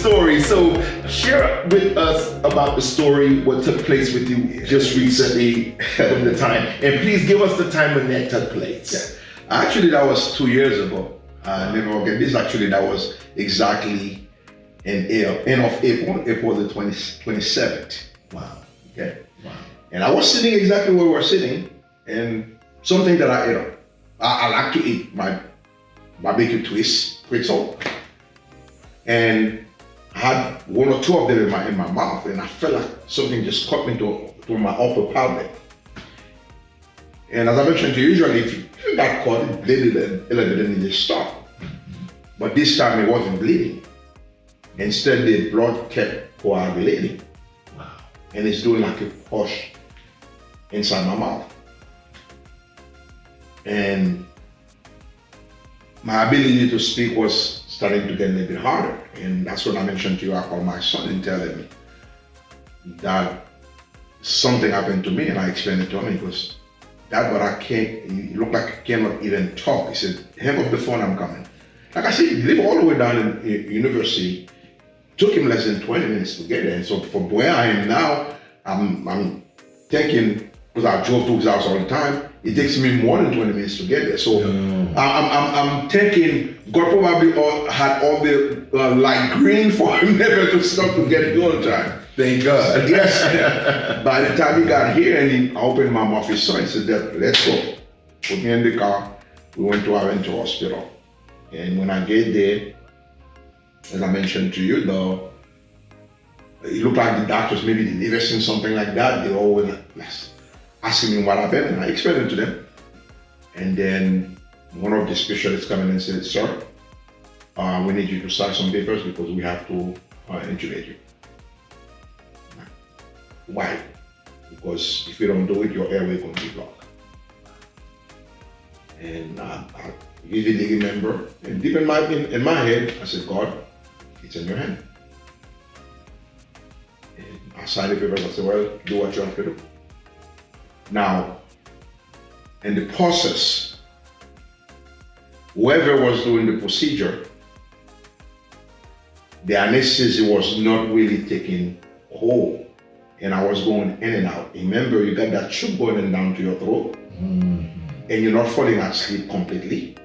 story. So share with us about the story, what took place with you just recently from the time. And please give us the time when that took place. Yeah. Actually, that was 2 years ago. I never forget this. Actually, that was exactly in end of April the 27th. Wow. Okay. Wow. And I was sitting exactly where we were sitting, and something that I ate. I like to eat my barbecue twist, pretzel, and I had one or two of them in my mouth, and I felt like something just caught me to my upper palate. And as I mentioned to you, usually if you got caught, it bleeded a little bit and it just stopped. But this time it wasn't bleeding. Instead, the blood kept coagulating. Wow. And it's doing like a push inside my mouth. And my ability to speak was starting to get a little bit harder. And that's when I mentioned to you, I called my son and telling me that something happened to me, and I explained it to him. He goes, "Dad, but I can't, you look like I cannot even talk." He said, "Hang up the phone, I'm coming." Like I said, he lived all the way down in university. Took him less than 20 minutes to get there. And so from where I am now, I'm thinking, because I drove to his house all the time, it takes me more than 20 minutes to get there. So I'm thinking God probably had all the light green for him never to stop to get it all the time. Thank God. Yes. By the time he got here and I opened my mouth, his son said, "Let's go." Put me in the car. We went to Avento Hospital. And when I get there, as I mentioned to you, though, it looked like the doctors maybe they never seen something like that. They always asking me what happened, and I explained it to them. And then one of the specialists came in and said, "Sir, we need you to sign some papers because we have to intubate you." Why? Because if you don't do it, your airway is going to be blocked. And I vividly remember, and deep in my head, I said, "God, it's in your hand." And I signed the papers. I said, "Well, do what you have to do." Now, in the process, whoever was doing the procedure, the anesthesia was not really taking hold, and I was going in and out. Remember, you got that tube going down to your throat, and you're not falling asleep completely.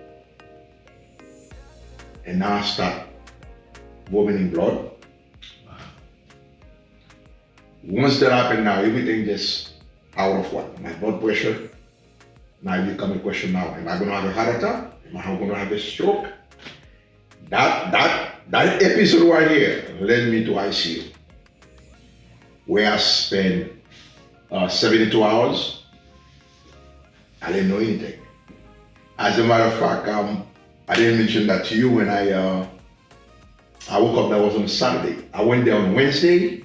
And now I start vomiting blood. Once that happened, now everything just out of what? My blood pressure. Now it become a question now. Am I going to have a heart attack? Am I going to have a stroke? That episode right here led me to ICU, where I spent 72 hours. I didn't know anything. As a matter of fact, I didn't mention that to you when I woke up. That was on Saturday. I went there on Wednesday.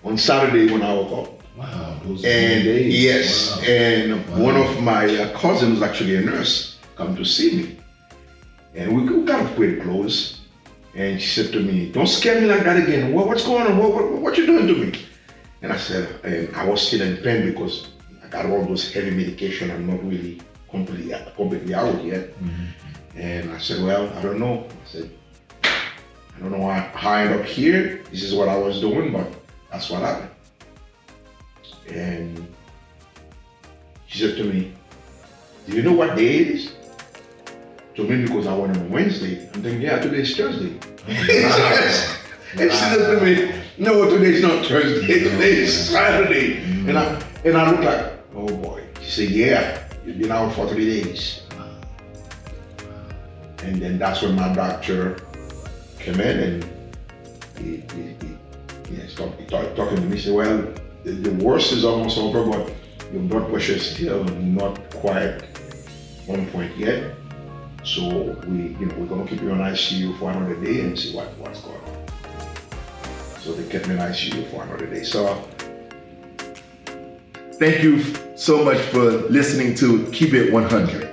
On Saturday when I woke up. Wow, those and days. Yes, wow. And wow. One of my cousins, actually a nurse, come to see me, and we kind of pretty close. And she said to me, "Don't scare me like that again. What's going on? What you doing to me?" And I said, and I was still in pain because I got all those heavy medication. I'm not really completely out yet. And I said, "Well, I don't know." I said, "I don't know how I ended up here. This is what I was doing, but that's what happened." And she said to me, "Do you know what day it is?" To me, because I went on Wednesday, I'm thinking, "Yeah, today is Thursday." And she said to me, "No, today's not Thursday, today is Saturday." And I looked like, "Oh boy." She said, "Yeah, you've been out for 3 days." And then that's when my doctor came in and he started talking to me. He said, "Well, the worst is almost over, but your blood pressure is still not quite on point yet. So we're gonna keep you on ICU for another day and see what's going on." So they kept me in ICU for another day. So thank you so much for listening to Keep It 100.